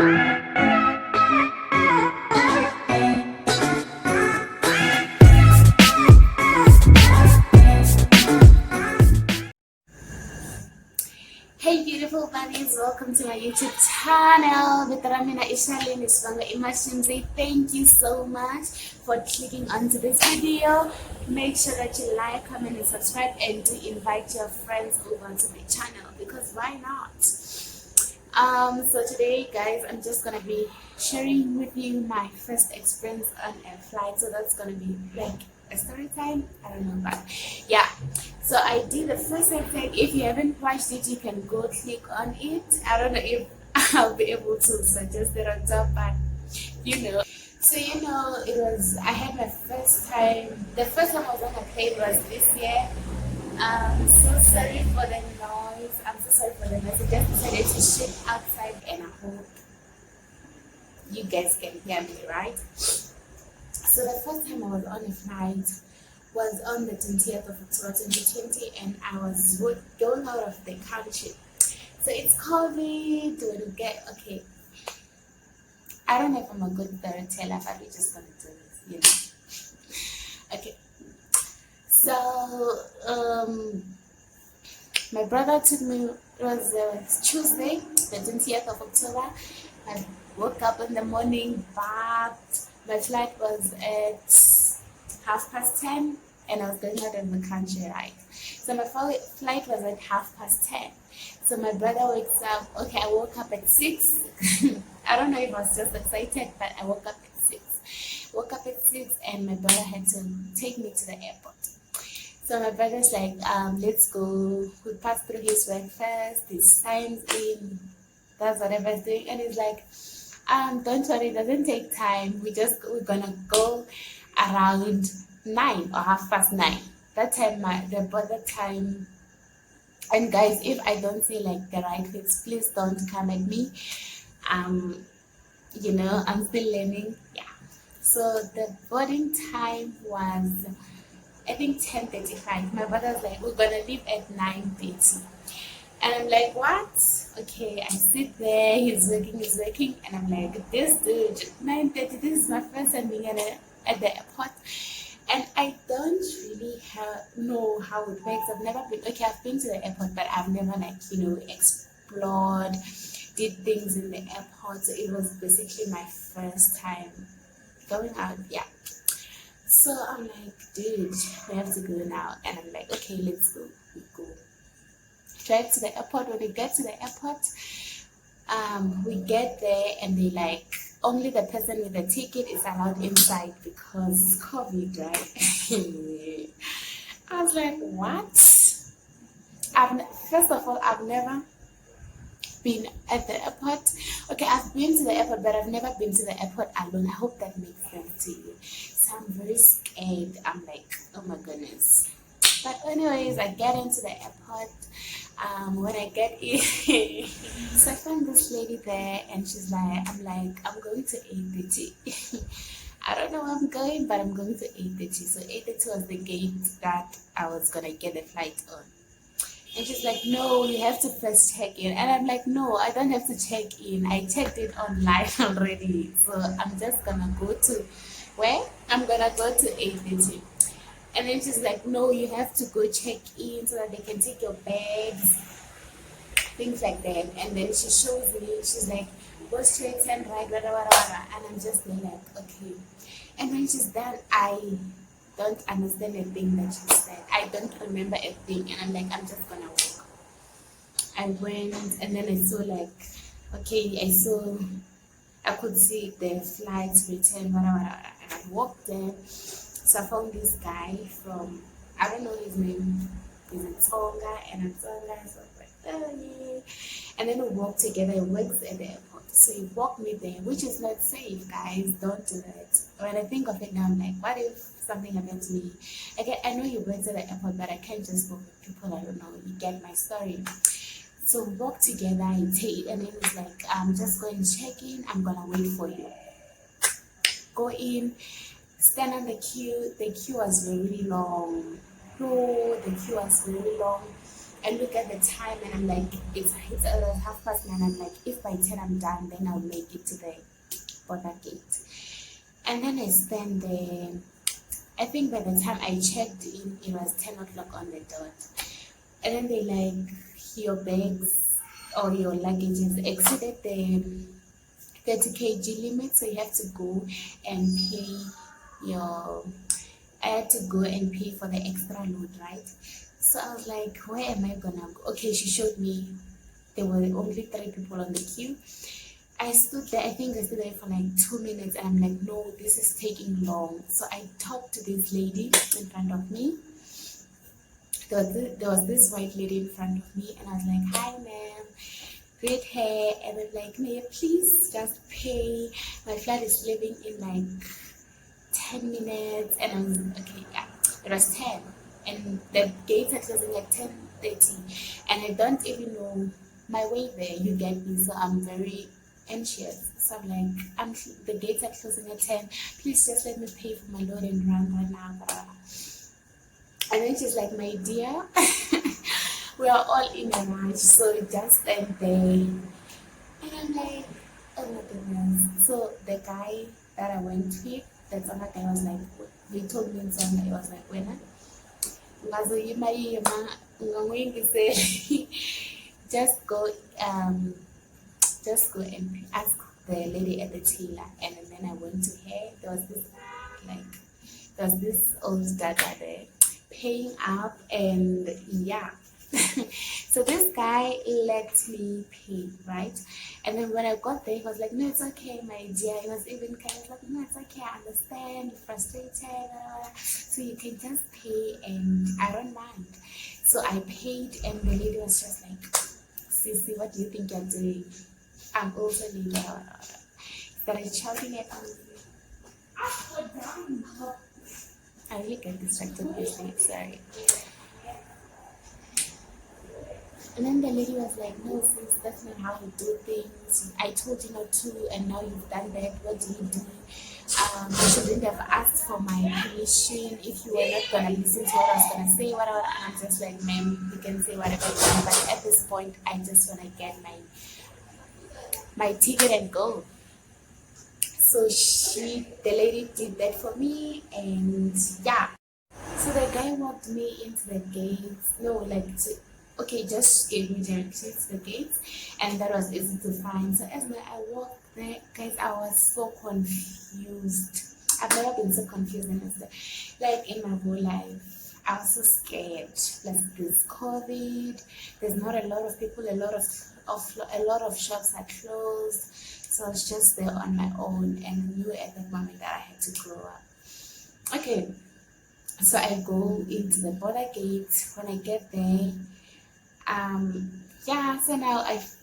Hey beautiful bunnies, welcome to my YouTube channel. Vitaramina Ishalin is Imashimzi. Thank you so much for clicking onto this video. Make sure that you like, comment and subscribe, and do invite your friends over to my channel, because why not? So today guys, I'm just gonna be sharing with you my first experience on a flight. So that's gonna be like a story time, I don't know, but yeah. So I did the first effect. If you haven't watched it, you can go click on it. I don't know if I'll be able to suggest it on top, but so I had my first time. The first time I was on a plane was this year. I'm so sorry for the noise. I'm so sorry for the noise. I just decided to shit outside, and I hope you guys can hear me, right? So the first time I was on a flight was on the 20th of October 2020, and I was going out of the country. So it's COVID. Okay. I don't know if I'm a good storyteller, but we're just gonna do this, Okay. So my brother took me. It was Tuesday, the 20th of October. I woke up in the morning, bathed. My flight was at 10:30, and I was going out of the country, right? So my flight was at 10:30. So my brother wakes up. Okay, I woke up at 6. I don't know if I was just excited, but I woke up at 6. And my brother had to take me to the airport. So my brother's like, let's go. We passed through his work first. He signs in, does whatever he's doing, and he's like, don't worry, it doesn't take time. We're gonna go around 9 or 9:30. That time. And guys, if I don't say like the right things, please don't come at me. I'm still learning. Yeah. So the boarding time was, I think, 10:35. My brother's like, we're gonna leave at 9:30. And I'm like, what? Okay, I sit there, he's working, and I'm like, this dude, 9:30, this is my first time being at the airport. And I don't really know how it works. I've been to the airport, but I've never explored, did things in the airport. So it was basically my first time going out, yeah. So I'm like, dude, we have to go now. And I'm like, okay, let's go. We go. Drive to the airport. When we get to the airport, we get there, and they like, only the person with the ticket is allowed inside because it's COVID, right? I was like, what? First of all, I've never been at the airport. Okay, I've been to the airport, but I've never been to the airport alone. I hope that makes sense to you. So I'm very scared. I'm like, oh my goodness. But anyways, I get into the airport. When I get in, so I found this lady there, and she's like, I'm going to 8:30. I don't know where I'm going, but I'm going to 8:30. So 8:30 was the gate that I was gonna get the flight on. And she's like, no, you have to first check in. And I'm like, no, I don't have to check in. I checked it online already. So I'm just gonna go to where? I'm gonna go to 8:30. And then she's like, no, you have to go check in so that they can take your bags, things like that. And then she shows me, she's like, go straight and right, blah, blah, blah, blah. And I'm just there like, okay. And when she's done, I don't understand a thing that she said. I don't remember a thing. And I'm like, I'm just gonna walk. I went, and then I saw like, okay, I could see the flights return, whatever. And I walked there. So I found this guy from, I don't know his name, he's in Tonga, and I'm Tonga, so I was like, oh yeah. And then we walked together. He works at the airport. So he walked me there, which is not safe, guys. Don't do that. When I think of it now, I'm like, what if something happened to me? Okay, I know he works at the airport, but I can't just go with people I don't know. You get my story. So we walked together, and then he was like, just go and check in. I'm gonna wait for you. Go in. Stand on the queue. The queue was very long. The queue was very long. I look at the time and I'm like, it's 9:30. I'm like, if by 10 I'm done, then I'll make it to the border gate. And then I stand there. I think by the time I checked in, it was 10 o'clock on the dot. And then they like, your bags or your luggage has exceeded the 30 kg limit, so you have to go and pay your. I had to go and pay for the extra load, right? So I was like, where am I gonna go? Okay, she showed me there were only 3 people on the queue. I stood there, I think I stood there for like 2 minutes, and I'm like, no, this is taking long. So I talked to this lady in front of me. There was this white lady in front of me, and I was like, hi ma'am, great hair. And I'm like, may I please just pay? My flight is leaving in like 10 minutes. And I was okay, yeah, it was 10, and the gates are closing at 10:30, and I don't even know my way there, you get me? So I'm very anxious. So I'm like, the gates are closing at 10, please just let me pay for my load and run right now. And then she's like, my dear, we are all in a rush, so just stand there. And I'm like, oh my goodness. So the guy that I went with, that other guy was like, he told me in Zonda, he was like, when just go and ask the lady at the tailor. And then I went to her. There was this old dada there paying up, and yeah. So this guy let me pay, right? And then when I got there, he was like, no, it's okay, my dear. He was even kind of like, no, it's okay, I understand, you're frustrated, so you can just pay and I don't mind. So I paid, and the lady was just like, Sissy, what do you think you're doing? I'm also leaving. Started shouting at me. I really get distracted easily, sorry. And then the lady was like, no, sis, that's not how you do things. I told you not to, and now you've done that. What do you do? You shouldn't have asked for my permission if you were not going to listen to what I was going to say. Whatever. And I'm just like, ma'am, you can say whatever you want, but at this point, I just want to get my ticket and go. So the lady did that for me, and yeah. So the guy walked me into the gates. No, okay, just gave me directions to the gates, and that was easy to find. So as I walked there, guys, I was so confused. I've never been so confused in my whole life. I was so scared. Like, this COVID, there's not a lot of people. A lot of shops are closed. So I was just there on my own, and knew at that moment that I had to grow up. Okay, so I go into the border gate. When I get there, so now as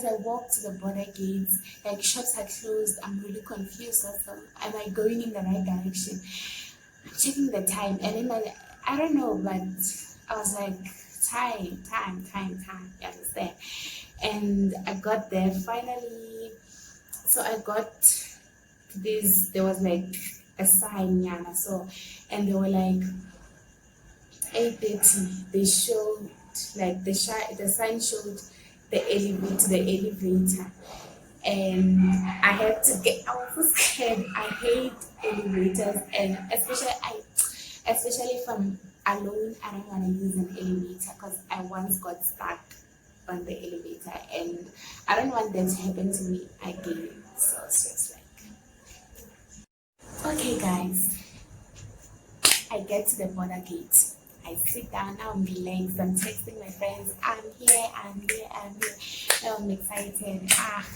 I walk to the border gates, like, shops are closed. I'm really confused. So am I going in the right direction? I'm checking the time, and then I don't know, but I was like, time, you understand? And I got there finally. So I got to this, there was like a sign, so, and they were like 8:30. They showed, like, the sign showed the elevator, and I had to get. I was so scared. I hate elevators, and especially if I'm alone, I don't want to use an elevator because I once got stuck on the elevator, and I don't want that to happen to me again. So it's just like, okay, guys, I get to the border gate. I sit down, now I'm relaxed, I'm texting my friends, I'm here. Now I'm excited.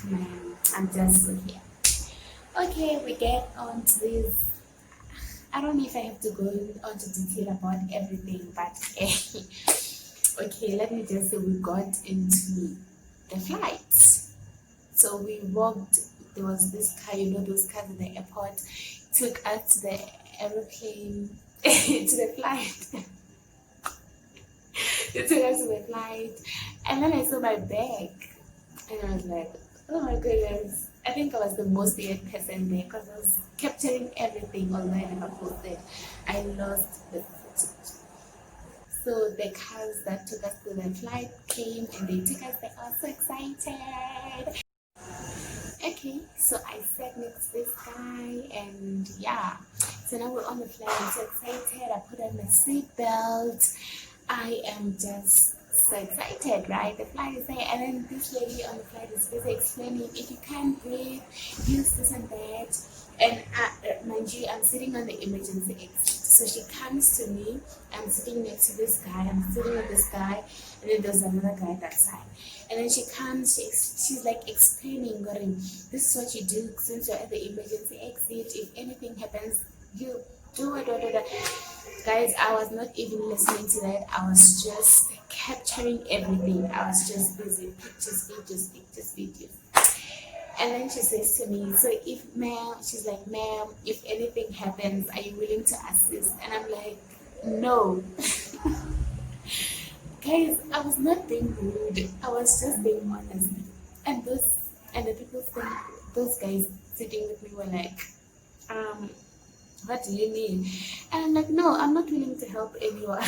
Man, I'm just so here. Okay, we get on to this. I don't know if I have to go into detail about everything, but okay, let me just say we got into the flight. So we walked, there was this car, those cars at the airport, took us to the aeroplane, to the flight. They took us to the flight, and then I saw my bag, and I was like, oh my goodness. I think I was the most weird person there because I was capturing everything, although I never posted. I lost the footage. So the cars that took us to the flight came and they took us. They were so excited. Okay, so I sat next to this guy and yeah. So now we're on the flight. I'm so excited. I put on my seatbelt. I am just so excited, right? The flight is there, and then this lady on the flight is busy explaining if you can't breathe, use this and that. And mind you, I'm sitting on the emergency exit. So she comes to me. I'm sitting next to this guy. I'm sitting with this guy, and then there's another guy that side. And then she comes. She's like explaining, going, "This is what you do since you're at the emergency exit. If anything happens, you do it." Guys, I was not even listening to that. I was just capturing everything. I was just busy pictures, videos. And then she says to me, "So if ma'am," she's like, "Ma'am, if anything happens, are you willing to assist?" And I'm like, "No." Guys, I was not being rude. I was just being honest. And the people saying, those guys sitting with me were like, what do you mean? And I'm like, "No, I'm not willing to help anyone."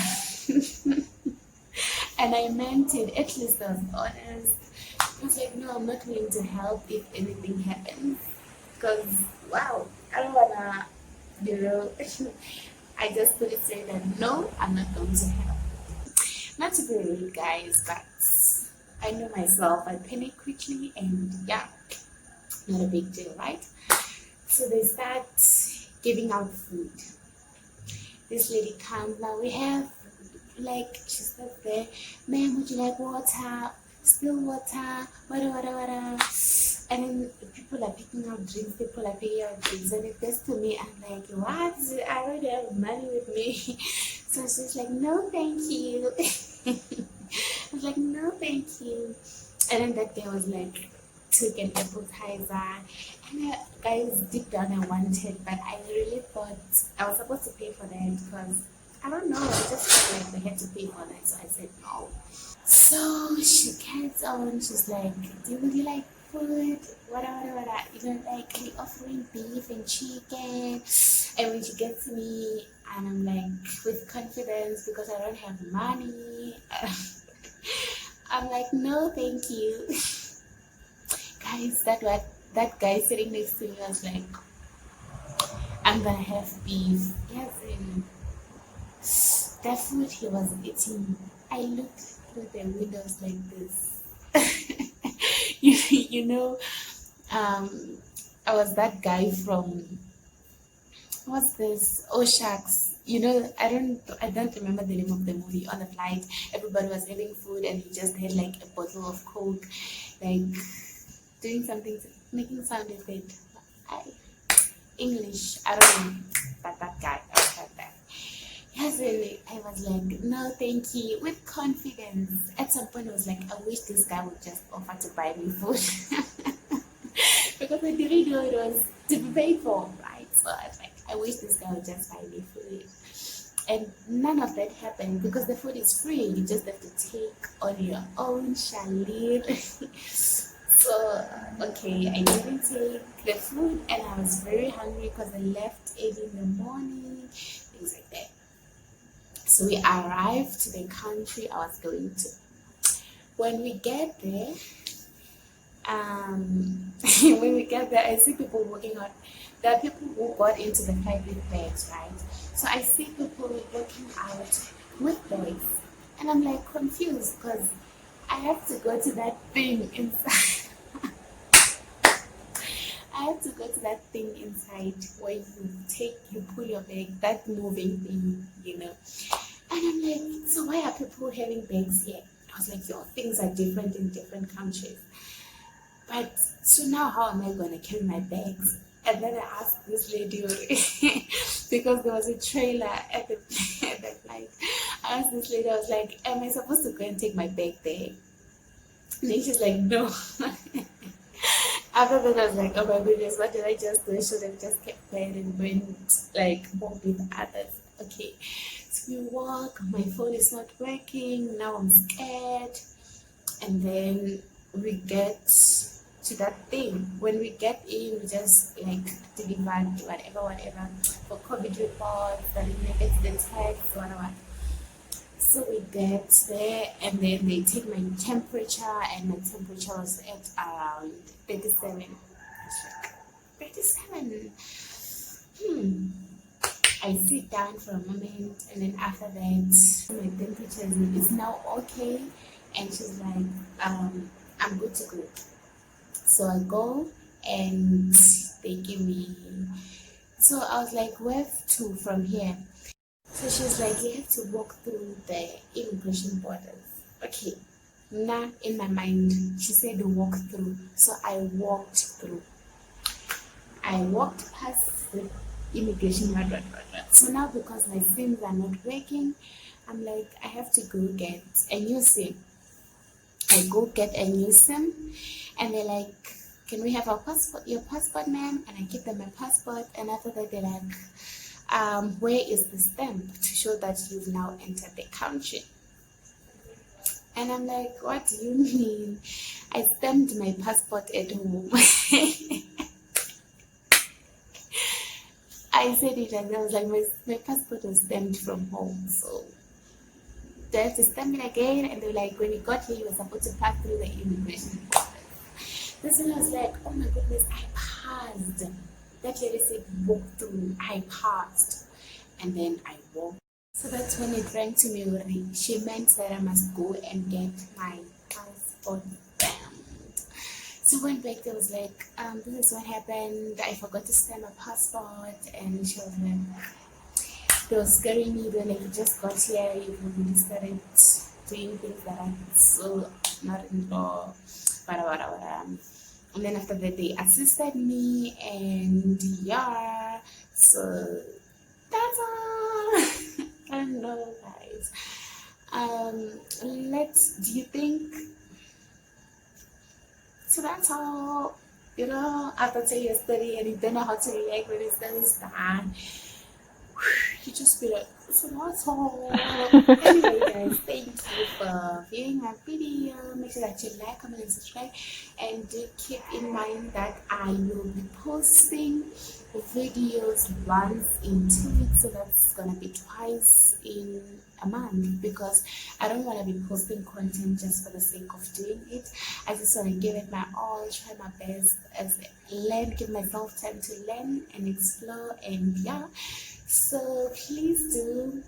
And I meant it. At least I was honest. I was like, "No, I'm not willing to help if anything happens." Because, wow, I don't wanna, you know, I just put it straight that no, I'm not going to help. Not to be rude, guys, but I know myself. I panic quickly, and yeah, not a big deal, right? So they start giving out food. This lady comes. Now we have, like, she said there, "Ma'am, would you like water? Still water? Wada. And then people are picking out drinks, people are picking out drinks, and it gets to me, I'm like, "What? I don't have money with me." So she's like, "No, thank you." I was like, "No, thank you." And then that guy was like, took an appetizer. And guys, deep down I wanted, but I really thought I was supposed to pay for that because I don't know, I just felt like we had to pay for that, so I said no. So she carries on, she's like, would you like food? What? You know, like, we offering beef and chicken. And when she gets to me, and I'm like, with confidence because I don't have money, I'm like, "No, thank you." Guys, that guy sitting next to me was like, "I'm gonna have beef." Yes, and that food he was eating, I looked through the windows like this. You know, I was that guy from, what's this? Oh shucks. You know, I don't remember the name of the movie. On the flight, everybody was having food and he just had like a bottle of Coke, like doing something, making sound effect. I English, I don't know, but that guy, I was like that. Yes, really. I was like, "No, thank you," with confidence. At some point, I was like, "I wish this guy would just offer to buy me food." Because I didn't know it was to be paid for, right? So I was like, "I wish this guy would just buy me food." And none of that happened because the food is free. You just have to take on your own, Charlene. So, okay, I didn't take the food and I was very hungry because I left early in the morning, things like that. So we arrived to the country I was going to. When we get there, when we get there, I see people walking out. There are people who got into the flight with bags, right? So I see people walking out with bags, and I'm like confused because I have to go to that thing inside. I have to go to that thing inside where you pull your bag, that moving thing, you know. And I'm like, "So why are people having bags here?" I was like, "Your things are different in different countries." But so now how am I going to carry my bags? And then I asked this lady, because there was a trailer at the, at the flight. I asked this lady, I was like, "Am I supposed to go and take my bag there?" And then she's like, "No." After that, I was like, "Oh my goodness, what did I just do? I should have just kept quiet and went, like, walk with others." Okay, so we walk, my phone is not working, now I'm scared. And then we get to that thing. When we get in, we just like deliver whatever for COVID reports, that it makes the text, whatever. So we get there, and then they take my temperature, and my temperature was at around 37. 37. Hmm. I sit down for a moment, and then after that, my temperature is now okay, and she's like, I'm good to go. So I go, and they give me. So I was like, where to from here? So she's like, you have to walk through the immigration borders. Okay. Now in my mind, she said to walk through. So I walked through. I walked past the immigration. So now because my SIMs are not working, I'm like, I have to go get a new SIM. I go get a new SIM, and they're like, can we have your passport, ma'am? And I give them my passport, and after that they're like, where is the stamp to show that you've now entered the country? And I'm like, what do you mean? I stamped my passport at home. I said it, and I was like, my passport was stamped from home, so do I have to stamp it again? And they're like, when you got here, you were supposed to pass through the immigration process. This one I was like, oh my goodness, I passed. That lady said, walk through. I passed. And then I walked. So that's when it rang to me already. She meant that I must go and get my passport stamped. So I went back there, was like, this is what happened. I forgot to stamp my passport. And she was like, they were scaring me. When you just got here, you already started doing things that are so not in law. And then after that, they assisted me, and yeah, so that's all. I don't know, guys. Do you think? So that's all. You know, after telling your story and you don't know how to react when it's done, you just be like, so that's all. Anyway, guys, thank you for viewing my video. Make sure that you like, comment, and subscribe. And do keep in mind that I will be posting videos once in 2 weeks. So that's gonna be twice in a month, because I don't want to be posting content just for the sake of doing it. I just want to give it my all, try my best, give myself time to learn and explore, and yeah. So please do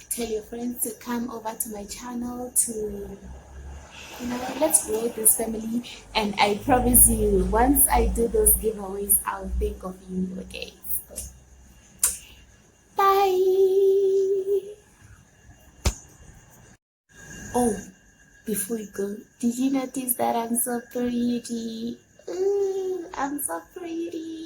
tell your friends to come over to my channel to, let's grow this family. And I promise you, once I do those giveaways, I'll think of you. Okay, so bye. Oh, before you go, did you notice that I'm so pretty? Ooh, I'm so pretty.